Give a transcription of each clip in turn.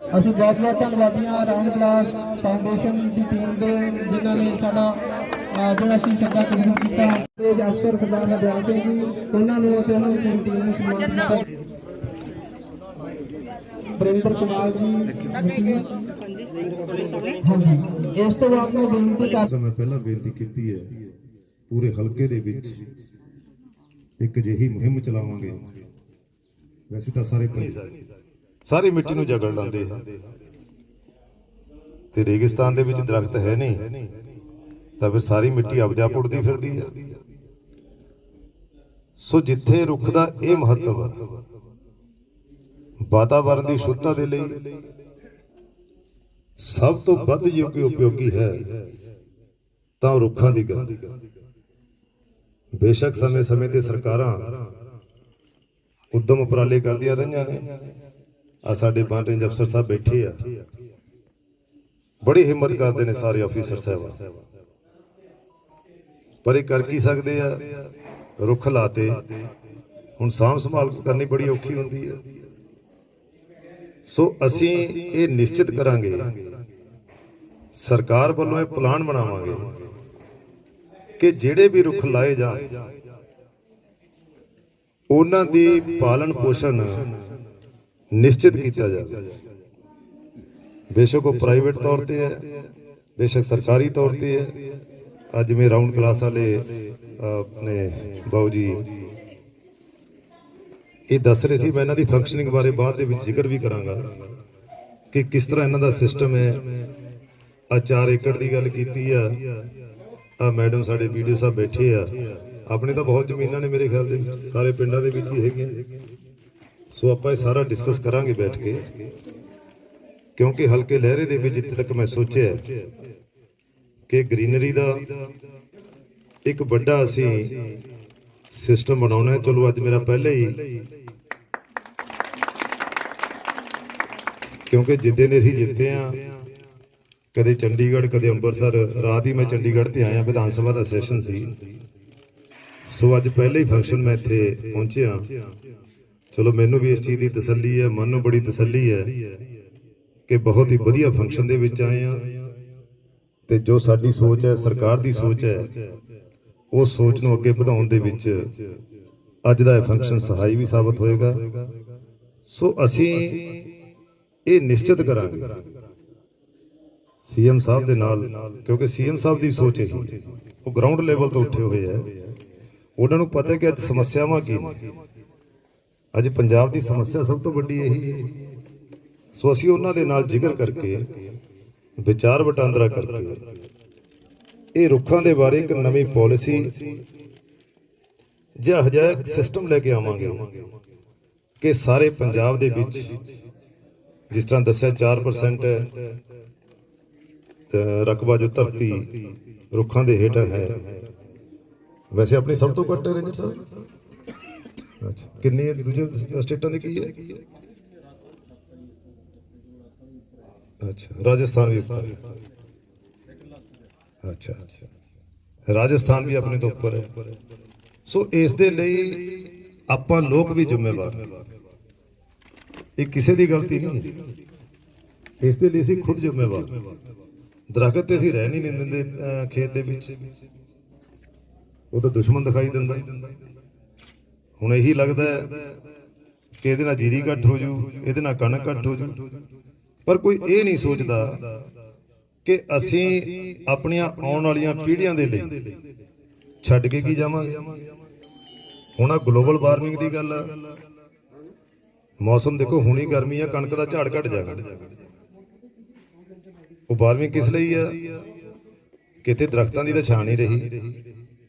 ਅਸੀਂ बहुत बहुत ਧੰਨਵਾਦੀ ਹਾਂ ਰਾਮ ਕਲਾਸ ਫਾਊਂਡੇਸ਼ਨ ਦੀ ਟੀਮ ਦੇ ਜਿਨ੍ਹਾਂ ਨੇ ਸਾਡਾ ਜਿਹੜਾ ਅਸੀਂ ਸੱਦਾ ਕਬੂਲ ਕੀਤਾ। ਤੇ ਅਫਸਰ ਸਰਦਾਰ ਹਰਦਿਆਲ ਸਿੰਘ ਜੀ ਉਹਨਾਂ ਨੂੰ ਅਤੇ ਉਹਨਾਂ ਦੀ ਪੂਰੀ ਟੀਮ ਨੂੰ ਸਨਮਾਨ ਕੀਤਾ। ਵਰਿੰਦਰ ਕੁਮਾਰ ਜੀ ਹਾਂਜੀ ਇਸ ਤੋਂ ਬਾਅਦ ਮੈਂ ਬੇਨਤੀ ਕਰ ਮੈਂ ਪਹਿਲਾਂ ਬੇਨਤੀ ਕੀਤੀ ਹੈ ਪੂਰੇ ਹਲਕੇ ਦੇ ਵਿੱਚ ਇੱਕ ਅਜਿਹੀ ਮੁਹਿੰਮ ਚਲਾਵਾਂਗੇ। ਵੈਸੇ ਤਾਂ ਸਾਰੀ ਮਿੱਟੀ ਨੂੰ ਜਗੜ ਲਾਉਂਦੇ ਆ ਤੇ ਰੇਗਿਸਤਾਨ ਦੇ ਵਿੱਚ ਦਰਖਤ ਹੈ ਨਹੀਂ ਤਾਂ ਫਿਰ ਸਾਰੀ ਮਿੱਟੀ ਆਪਦੇ ਆਪ ਉੱਡਦੀ ਫਿਰਦੀ ਆ। ਸੋ ਜਿੱਥੇ ਰੁੱਖ ਦਾ ਇਹ ਮਹੱਤਵ ਆ ਵਾਤਾਵਰਣ ਦੀ ਸ਼ੁੱਧਤਾ ਦੇ ਲਈ ਸਭ ਤੋਂ ਵੱਧ ਉਪਯੋਗੀ ਹੈ ਤਾਂ ਰੁੱਖਾਂ ਦੀ ਗੱਲ। ਬੇਸ਼ੱਕ ਸਮੇਂ ਤੇ ਸਰਕਾਰਾਂ ਉਦਮ ਉਪਰਾਲੇ ਕਰਦੀਆਂ ਰਹੀਆਂ ਨੇ। ਆ ਸਾਡੇ ਬਨ ਰੇਂਜ ਅਫਸਰ ਸਾਹਿਬ ਬੈਠੇ ਆ, ਬੜੀ ਹਿੰਮਤ ਕਰਦੇ ਨੇ ਸਾਰੇ ਅਫੀਸਰ ਸਾਹਿਬ, ਪਰ ਇਹ ਕਰ ਕੀ ਸਕਦੇ ਆ? ਰੁੱਖ ਲਾਤੇ, ਹੁਣ ਸਾਂਭ ਸੰਭਾਲ ਕਰਨੀ ਬੜੀ ਔਖੀ ਹੁੰਦੀ ਹੈ। ਸੋ ਅਸੀਂ ਇਹ ਨਿਸ਼ਚਿਤ ਕਰਾਂਗੇ, ਸਰਕਾਰ ਵੱਲੋਂ ਇਹ ਪਲਾਨ ਬਣਾਵਾਂਗੇ ਕਿ ਜਿਹੜੇ ਵੀ ਰੁੱਖ ਲਾਏ ਜਾਣ ਉਹਨਾਂ ਦੀ ਪਾਲਣ ਪੋਸ਼ਣ ਨਿਸ਼ਚਿਤ ਕੀਤਾ ਜਾਵੇ। ਬੇਸ਼ੱਕ ਉਹ ਪ੍ਰਾਈਵੇਟ ਤੌਰ ਤੇ ਹੈ, ਬੇਸ਼ੱਕ ਸਰਕਾਰੀ ਤੌਰ ਤੇ ਹੈ। ਅੱਜ ਜਿਵੇਂ ਰਾਉਂਡ ਕਲਾਸ ਵਾਲੇ ਆਪਣੇ ਬਾਊ ਜੀ ਇਹ ਦੱਸ ਰਹੇ ਸੀ, ਮੈਂ ਇਹਨਾਂ ਦੀ ਫੰਕਸ਼ਨਿੰਗ ਬਾਰੇ ਬਾਅਦ ਦੇ ਵਿੱਚ ਜ਼ਿਕਰ ਵੀ ਕਰਾਂਗਾ ਕਿ ਕਿਸ ਤਰ੍ਹਾਂ ਇਹਨਾਂ ਦਾ ਸਿਸਟਮ ਹੈ। ਆ 4 ਏਕੜ ਦੀ ਗੱਲ ਕੀਤੀ ਆ ਮੈਡਮ ਸਾਡੇ ਵੀਡੀਓ ਸਾਹਿਬ ਬੈਠੇ ਆ। ਆਪਣੇ ਤਾਂ ਬਹੁਤ ਜ਼ਮੀਨਾਂ ਨੇ ਮੇਰੇ ਖਿਆਲ ਦੇ ਵਿੱਚ, ਸਾਰੇ ਪਿੰਡਾਂ ਦੇ ਵਿੱਚ ਹੀ ਹੈਗੀਆਂ। ਸੋ ਆਪਾਂ ਇਹ ਸਾਰਾ ਡਿਸਕਸ ਕਰਾਂਗੇ ਬੈਠ ਕੇ, ਕਿਉਂਕਿ ਹਲਕੇ ਲਹਿਰੇ ਦੇ ਵਿੱਚ ਜਿੱਥੇ ਤੱਕ ਮੈਂ ਸੋਚਿਆ ਕਿ ਗ੍ਰੀਨਰੀ ਦਾ ਇੱਕ ਵੱਡਾ ਅਸੀਂ ਸਿਸਟਮ ਬਣਾਉਣਾ ਹੈ। ਚਲੋ ਅੱਜ ਮੇਰਾ ਪਹਿਲੇ ਹੀ, ਕਿਉਂਕਿ ਜਿੱਦੇ ਨੇ ਅਸੀਂ ਜਿੱਤੇ ਆ, ਕਦੇ ਚੰਡੀਗੜ੍ਹ ਕਦੇ ਅੰਮ੍ਰਿਤਸਰ, ਰਾਤ ਹੀ ਮੈਂ ਚੰਡੀਗੜ੍ਹ ਤੇ ਆਇਆ, ਵਿਧਾਨ ਸਭਾ ਦਾ ਸੈਸ਼ਨ ਸੀ। ਸੋ ਅੱਜ ਪਹਿਲੇ ਹੀ ਫੰਕਸ਼ਨ ਮੈਂ ਇੱਥੇ ਪਹੁੰਚਿਆ। ਚਲੋ ਮੈਨੂੰ ਵੀ ਇਸ ਚੀਜ਼ ਦੀ ਤਸੱਲੀ ਹੈ, ਮਨ ਨੂੰ ਬੜੀ ਤਸੱਲੀ ਹੈ ਕਿ ਬਹੁਤ ਹੀ ਵਧੀਆ ਫੰਕਸ਼ਨ ਦੇ ਵਿੱਚ ਆਏ ਆ ਤੇ ਜੋ ਸਾਡੀ ਸੋਚ ਹੈ, ਸਰਕਾਰ ਦੀ ਸੋਚ ਹੈ, ਉਸ ਸੋਚ ਨੂੰ ਅੱਗੇ ਵਧਾਉਣ ਦੇ ਵਿੱਚ ਅੱਜ ਦਾ ਇਹ ਫੰਕਸ਼ਨ ਸਹਾਈ ਵੀ ਸਾਬਤ ਹੋਏਗਾ। ਸੋ ਅਸੀਂ ਇਹ ਨਿਸ਼ਚਿਤ ਕਰਾਂਗੇ ਸੀਐਮ ਸਾਹਿਬ ਦੇ ਨਾਲ, ਕਿਉਂਕਿ ਸੀਐਮ ਸਾਹਿਬ ਦੀ ਸੋਚ ਇਹੀ ਹੈ, ਉਹ ਗਰਾਊਂਡ ਲੈਵਲ ਤੋਂ ਉੱਠੇ ਹੋਏ ਹੈ। ਉਹਨਾਂ ਨੂੰ ਪਤਾ ਕਿ ਅੱਜ ਸਮੱਸਿਆਵਾਂ ਕੀ ਨੇ। ਅੱਜ ਪੰਜਾਬ ਦੀ ਸਮੱਸਿਆ ਸਭ ਤੋਂ ਵੱਡੀ ਇਹੀ ਹੈ। ਸੋ ਅਸੀਂ ਉਹਨਾਂ ਦੇ ਨਾਲ ਜ਼ਿਕਰ ਕਰਕੇ, ਵਿਚਾਰ ਵਟਾਂਦਰਾ ਕਰਕੇ ਇਹ ਰੁੱਖਾਂ ਦੇ ਬਾਰੇ ਇੱਕ ਨਵੀਂ ਪਾਲਿਸੀ ਜਾਂ ਹਜਾਇਕ ਸਿਸਟਮ ਲੈ ਕੇ ਆਵਾਂਗੇ ਕਿ ਸਾਰੇ ਪੰਜਾਬ ਦੇ ਵਿੱਚ, ਜਿਸ ਤਰ੍ਹਾਂ ਦੱਸਿਆ 4% ਰਕਬਾ ਜੋ ਧਰਤੀ ਰੁੱਖਾਂ ਦੇ ਹੇਠ ਹੈ। ਵੈਸੇ ਆਪਣੀ ਸਭ ਤੋਂ ਘੱਟ ਹੈ ਰੇਂਜਰ ਸਾਹਿਬ। ਅੱਛਾ, ਕਿੰਨੀ ਹੈ ਦੂਜੇ ਸਟੇਟਾਂ ਦੀ ਕੀ ਹੈ? ਅੱਛਾ, ਰਾਜਸਥਾਨ ਵੀ। ਅੱਛਾ, ਰਾਜਸਥਾਨ ਵੀ ਆਪਣੇ ਤੋਂ ਉੱਪਰ ਹੈ। ਸੋ ਇਸ ਦੇ ਲਈ ਆਪਾਂ ਲੋਕ ਵੀ ਜ਼ਿੰਮੇਵਾਰ ਹਾਂ। ਇਹ ਕਿਸੇ ਦੀ ਗਲਤੀ ਨਹੀਂ, ਇਸ ਦੇ ਲਈ ਅਸੀਂ ਖੁਦ ਜ਼ਿੰਮੇਵਾਰ। ਦਰਖਤ ਤੇ ਅਸੀਂ ਰਹਿ ਨਹੀਂ ਦਿੰਦੇ ਖੇਤ ਦੇ ਵਿੱਚ, ਉਹ ਤਾਂ ਦੁਸ਼ਮਣ ਦਿਖਾਈ ਦਿੰਦਾ। ਹੁਣ ਇਹੀ ਲੱਗਦਾ ਕਿ ਇਹਦੇ ਨਾਲ ਜੀਰੀ ਘੱਟ ਹੋ ਜੂ, ਇਹਦੇ ਨਾਲ ਕਣਕ ਘੱਟ ਹੋ ਜੂ, ਪਰ ਕੋਈ ਇਹ ਨਹੀਂ ਸੋਚਦਾ ਕਿ ਅਸੀਂ ਆਪਣੀਆਂ ਆਉਣ ਵਾਲੀਆਂ ਪੀੜ੍ਹੀਆਂ ਦੇ ਲਈ ਛੱਡ ਕੇ ਕੀ ਜਾਵਾਂਗੇ। ਹੁਣ ਆ ਗਲੋਬਲ ਵਾਰਮਿੰਗ ਦੀ ਗੱਲ ਆ, ਮੌਸਮ ਦੇਖੋ ਹੁਣੀ ਗਰਮੀ ਆ, ਕਣਕ ਦਾ ਝਾੜ ਘਟ ਜਾਣਾ। ਉਹ ਵਾਰਮਿੰਗ ਕਿਸ ਲਈ ਆ? ਕਿਤੇ ਦਰਖਤਾਂ ਦੀ ਤਾਂ ਛਾਂ ਨਹੀਂ ਰਹੀ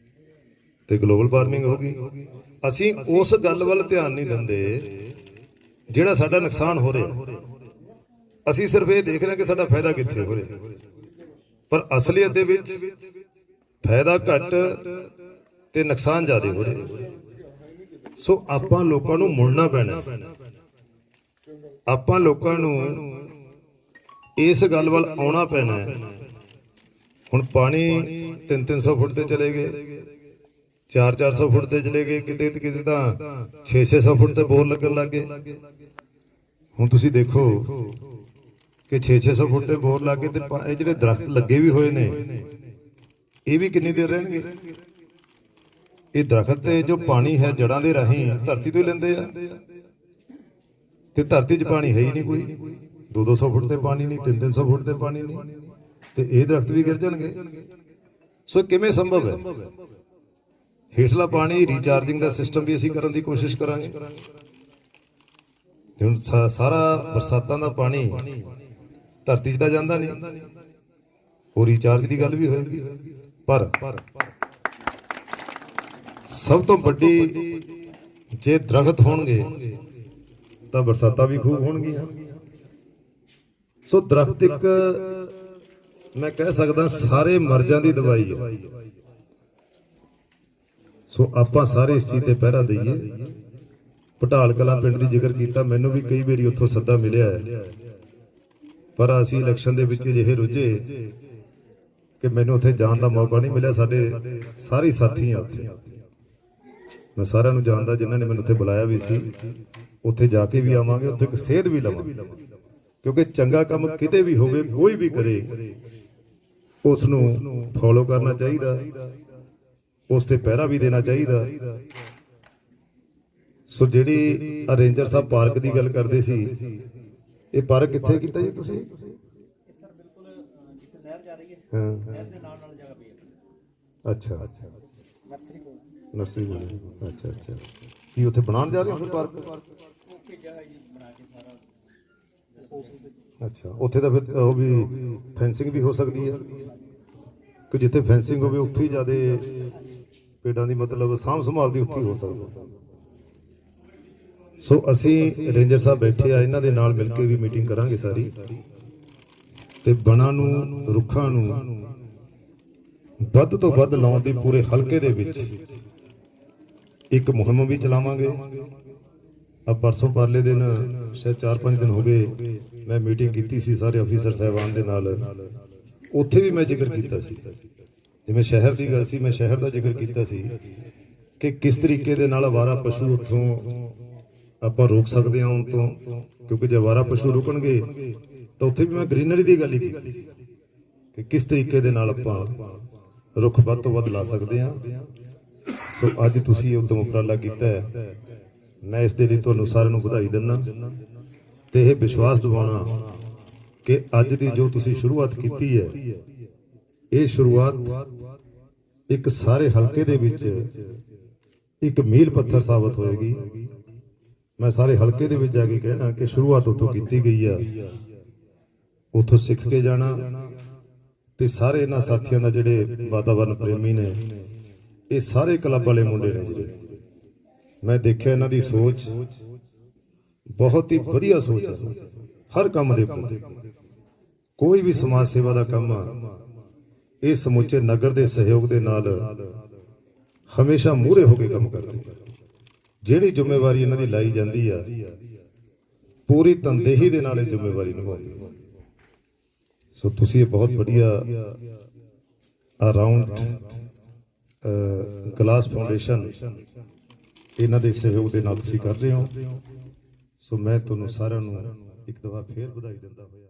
ਤੇ ਗਲੋਬਲ ਵਾਰਮਿੰਗ ਹੋ ਗਈ। ਅਸੀਂ ਉਸ ਗੱਲ ਵੱਲ ਧਿਆਨ ਨਹੀਂ ਦਿੰਦੇ ਜਿਹੜਾ ਸਾਡਾ ਨੁਕਸਾਨ ਹੋ ਰਿਹਾ। ਅਸੀਂ ਸਿਰਫ ਇਹ ਦੇਖ ਰਹੇ ਕਿ ਸਾਡਾ ਫਾਇਦਾ ਕਿੱਥੇ ਹੋ ਰਿਹਾ, ਪਰ ਅਸਲੀਅਤ ਦੇ ਵਿੱਚ ਫਾਇਦਾ ਘੱਟ ਤੇ ਨੁਕਸਾਨ ਜ਼ਿਆਦਾ ਹੋ ਰਿਹਾ। ਸੋ ਆਪਾਂ ਲੋਕਾਂ ਨੂੰ ਮੁੜਨਾ ਪੈਣਾ। ਆਪਾਂ ਲੋਕਾਂ ਨੂੰ ਇਸ ਗੱਲ ਵੱਲ ਆਉਣਾ ਪੈਣਾ। ਹੁਣ ਪਾਣੀ 300 ਫੁੱਟ ਤੇ ਚਲੇ ਗਏ, 400 ਫੁੱਟ ਤੇ ਚਲੇ ਗਏ, ਕਿਤੇ ਤਾਂ 600 ਫੁੱਟ ਤੇ ਬੋਰ ਲੱਗਣ ਲੱਗ ਗਏ। ਹੁਣ ਤੁਸੀਂ ਦੇਖੋ ਕਿ 600 ਫੁੱਟ ਤੇ ਬੋਰ ਲਾ ਕੇ ਤੇ ਇਹ ਜਿਹੜੇ ਦਰਖਤ ਲੱਗੇ ਵੀ ਹੋਏ ਨੇ ਇਹ ਵੀ ਕਿੰਨੀ ਦੇਰ ਰਹਿਣਗੇ। ਇਹ ਦਰਖਤ ਤੇ ਜੋ ਪਾਣੀ ਹੈ ਜੜਾਂ ਦੇ ਰਾਹੀਂ ਧਰਤੀ ਤੋਂ ਹੀ ਲੈਂਦੇ ਆ, ਤੇ ਧਰਤੀ 'ਚ ਪਾਣੀ ਹੈ ਹੀ ਨਹੀਂ ਕੋਈ। 200 ਫੁੱਟ ਤੇ ਪਾਣੀ ਨਹੀਂ, 300 ਫੁੱਟ ਤੇ ਪਾਣੀ ਨਹੀਂ, ਤੇ ਇਹ ਦਰਖਤ ਵੀ ਗਿਰ ਜਾਣਗੇ। ਸੋ ਕਿਵੇਂ ਸੰਭਵ ਹੈ? ਹੇਠਲਾ ਪਾਣੀ ਰੀਚਾਰਜਿੰਗ ਦਾ ਸਿਸਟਮ ਵੀ ਅਸੀਂ ਕਰਨ ਦੀ ਕੋਸ਼ਿਸ਼ ਕਰਾਂਗੇ। ਹੁਣ ਸਾਰਾ ਬਰਸਾਤਾਂ ਦਾ ਪਾਣੀ ਧਰਤੀ 'ਚ ਤਾਂ ਜਾਂਦਾ ਨਹੀਂ, ਉਹ ਰੀਚਾਰਜ ਦੀ ਗੱਲ ਵੀ ਹੋਏਗੀ। ਪਰ ਸਭ ਤੋਂ ਵੱਡੀ, ਜੇ ਦਰਖਤ ਹੋਣਗੇ ਤਾਂ ਬਰਸਾਤਾਂ ਵੀ ਖੂਬ ਹੋਣਗੀਆਂ। ਸੋ ਦਰਖਤ ਇੱਕ, ਮੈਂ ਕਹਿ ਸਕਦਾ ਸਾਰੇ ਮਰਜ਼ਾਂ ਦੀ ਦਵਾਈ ਹੈ। ਸੋ ਆਪਾਂ ਸਾਰੇ ਇਸ ਚੀਜ਼ ਤੇ ਪਹਿਰਾ ਦਈਏ। ਪਟਾਲ ਕਲਾਂ ਪਿੰਡ ਦੀ ਜ਼ਿਕਰ ਕੀਤਾ, ਮੈਨੂੰ ਵੀ ਕਈ ਵਾਰੀ ਉੱਥੋਂ ਸੱਦਾ ਮਿਲਿਆ ਹੈ, ਪਰ ਅਸੀਂ ਇਲੈਕਸ਼ਨ ਦੇ ਵਿੱਚ ਜਿਹੇ ਰੁੱਝੇ ਕਿ ਮੈਨੂੰ ਉੱਥੇ ਜਾਣ ਦਾ ਮੌਕਾ ਨਹੀਂ ਮਿਲਿਆ। ਸਾਡੇ ਸਾਰੇ ਸਾਥੀ ਆ ਉੱਥੇ, ਮੈਂ ਸਾਰਿਆਂ ਨੂੰ ਜਾਣਦਾ ਜਿਨ੍ਹਾਂ ਨੇ ਮੈਨੂੰ ਉੱਥੇ ਬੁਲਾਇਆ ਵੀ ਸੀ। ਉੱਥੇ ਜਾ ਕੇ ਵੀ ਆਵਾਂਗੇ, ਉੱਥੇ ਇੱਕ ਸੇਧ ਵੀ ਲਵਾਂਗੇ, ਕਿਉਂਕਿ ਚੰਗਾ ਕੰਮ ਕਿਤੇ ਵੀ ਹੋਵੇ, ਕੋਈ ਵੀ ਕਰੇ, ਉਸ ਨੂੰ ਫੋਲੋ ਕਰਨਾ ਚਾਹੀਦਾ, ਉਸ ਤੇ ਪਹਿਰਾ ਵੀ ਦੇਣਾ ਚਾਹੀਦਾ। ਸੋ ਜਿਹੜੀ ਰੇਂਜਰ ਸਾਹਿਬ ਪਾਰਕ ਦੀ ਗੱਲ ਕਰਦੇ ਸੀ, ਇਹ ਪਾਰਕ ਕਿੱਥੇ ਕੀਤਾ ਜੀ ਤੁਸੀਂ? ਸਰ ਬਿਲਕੁਲ ਜਿੱਥੇ ਨਹਿਰ ਜਾ ਰਹੀ ਹੈ, ਹਾਂ, ਨਹਿਰ ਦੇ ਨਾਲ ਜਗ੍ਹਾ ਪਈ ਹੈ। ਅੱਛਾ, ਨਰਸਰੀ ਕੋਲ ਨਰਸਰੀ ਬਣੀ। ਅੱਛਾ ਅੱਛਾ, ਕੀ ਉੱਥੇ ਬਣਾਉਣ ਜਾ ਰਹੇ ਹੋ ਫਿਰ ਪਾਰਕ? ਓਕੇ ਜਗ੍ਹਾ ਜੀ ਬਣਾ ਕੇ ਸਾਰਾ। ਅੱਛਾ, ਉੱਥੇ ਤਾਂ ਫਿਰ ਉਹ ਵੀ ਫੈਂਸਿੰਗ ਵੀ ਹੋ ਸਕਦੀ ਹੈ, ਕਿ ਜਿੱਥੇ ਫੈਂਸਿੰਗ ਹੋਵੇ ਉੱਥੇ ਹੀ ਜ਼ਿਆਦਾ ਪੇੜਾਂ ਦੀ ਮਤਲਬ ਸਾਂਭ ਸੰਭਾਲ ਦੀ ਉੱਥੇ ਹੀ ਹੋ ਸਕਦਾ। ਸੋ ਅਸੀਂ ਰੇਂਜਰ ਸਾਹਿਬ ਬੈਠੇ ਆ, ਇਹਨਾਂ ਦੇ ਨਾਲ ਮਿਲ ਕੇ ਵੀ ਮੀਟਿੰਗ ਕਰਾਂਗੇ ਸਾਰੀ, ਤੇ ਬਣਾ ਨੂੰ, ਰੁੱਖਾਂ ਨੂੰ ਵੱਧ ਤੋਂ ਵੱਧ ਲਾਉਣ ਦੀ ਪੂਰੇ ਹਲਕੇ ਦੇ ਵਿੱਚ ਇੱਕ ਮੁਹਿੰਮ ਵੀ ਚਲਾਵਾਂਗੇ। ਆ ਪਰਸੋਂ ਪਰਲੇ ਦਿਨ, ਸ਼ਾਇਦ 4-5 ਦਿਨ ਹੋ ਗਏ, ਮੈਂ ਮੀਟਿੰਗ ਕੀਤੀ ਸੀ ਸਾਰੇ ਅਫੀਸਰ ਸਾਹਿਬਾਨ ਦੇ ਨਾਲ। ਉੱਥੇ ਵੀ ਮੈਂ ਜ਼ਿਕਰ ਕੀਤਾ ਸੀ, ਜਿਵੇਂ ਸ਼ਹਿਰ ਦੀ ਗੱਲ ਸੀ, ਮੈਂ ਸ਼ਹਿਰ ਦਾ ਜ਼ਿਕਰ ਕੀਤਾ ਸੀ ਕਿ ਕਿਸ ਤਰੀਕੇ ਦੇ ਨਾਲ ਅਵਾਰਾ ਪਸ਼ੂ ਉੱਥੋਂ ਆਪਾਂ ਰੋਕ ਸਕਦੇ ਹਾਂ ਆਉਣ ਤੋਂ, ਕਿਉਂਕਿ ਜੇ ਅਵਾਰਾ ਪਸ਼ੂ ਰੁਕਣਗੇ ਤਾਂ ਉੱਥੇ ਵੀ ਮੈਂ ਗ੍ਰੀਨਰੀ ਦੀ ਗੱਲ ਹੀ ਕੀਤੀ ਸੀ ਕਿ ਕਿਸ ਤਰੀਕੇ ਦੇ ਨਾਲ ਆਪਾਂ ਰੁੱਖ ਵੱਧ ਤੋਂ ਵੱਧ ਲਾ ਸਕਦੇ ਹਾਂ। ਸੋ ਅੱਜ ਤੁਸੀਂ ਉਦਮ ਉਪਰਾਲਾ ਕੀਤਾ ਹੈ, ਮੈਂ ਇਸ ਦੇ ਲਈ ਤੁਹਾਨੂੰ ਸਾਰਿਆਂ ਨੂੰ ਵਧਾਈ ਦਿੰਦਾ, ਤੇ ਇਹ ਵਿਸ਼ਵਾਸ ਦਿਵਾਉਣਾ ਕਿ ਅੱਜ ਦੀ ਜੋ ਤੁਸੀਂ ਸ਼ੁਰੂਆਤ ਕੀਤੀ ਹੈ, ਇਹ ਸ਼ੁਰੂਆਤ ਇੱਕ ਸਾਰੇ ਹਲਕੇ ਦੇ ਵਿੱਚ ਇੱਕ ਮੀਲ ਪੱਥਰ ਸਾਬਤ ਹੋਏਗੀ। ਮੈਂ ਸਾਰੇ ਹਲਕੇ ਦੇ ਵਿੱਚ ਜਾ ਕੇ ਕਹਿਣਾ ਕਿ ਸ਼ੁਰੂਆਤ ਉੱਥੋਂ ਕੀਤੀ ਗਈ ਆ, ਉੱਥੋਂ ਸਿੱਖ ਕੇ ਜਾਣਾ, ਤੇ ਸਾਰੇ ਇਹਨਾਂ ਸਾਥੀਆਂ ਦਾ ਜਿਹੜੇ ਵਾਤਾਵਰਨ ਪ੍ਰੇਮੀ ਨੇ, ਇਹ ਸਾਰੇ ਕਲੱਬ ਵਾਲੇ ਮੁੰਡੇ ਨੇ ਜਿਹੜੇ, ਮੈਂ ਦੇਖਿਆ ਇਹਨਾਂ ਦੀ ਸੋਚ ਬਹੁਤ ਹੀ ਵਧੀਆ ਸੋਚ ਹੈ। ਹਰ ਕੰਮ ਦੇ ਪ੍ਰਤੀ, ਕੋਈ ਵੀ ਸਮਾਜ ਸੇਵਾ ਦਾ ਕੰਮ ਆ, ਇਹ ਸਮੁੱਚੇ ਨਗਰ ਦੇ ਸਹਿਯੋਗ ਦੇ ਨਾਲ ਹਮੇਸ਼ਾ ਮੂਹਰੇ ਹੋ ਕੇ ਕੰਮ ਕਰਦੇ। ਜਿਹੜੀ ਜ਼ਿੰਮੇਵਾਰੀ ਇਹਨਾਂ ਦੀ ਲਾਈ ਜਾਂਦੀ ਆ, ਪੂਰੀ ਤਨਦੇਹੀ ਦੇ ਨਾਲ ਇਹ ਜ਼ਿੰਮੇਵਾਰੀ ਨਿਭਾਉਂਦੇ। ਸੋ ਤੁਸੀਂ ਇਹ ਬਹੁਤ ਵਧੀਆ ਅਰਾਊਂਡ ਗਲਾਸ ਫਾਊਂਡੇਸ਼ਨ, ਇਹਨਾਂ ਦੇ ਸਹਿਯੋਗ ਦੇ ਨਾਲ ਤੁਸੀਂ ਕਰ ਰਹੇ ਹੋ। ਸੋ ਮੈਂ ਤੁਹਾਨੂੰ ਸਾਰਿਆਂ ਨੂੰ ਇੱਕ ਦਫਾ ਫੇਰ ਵਧਾਈ ਦਿੰਦਾ ਹੋਇਆ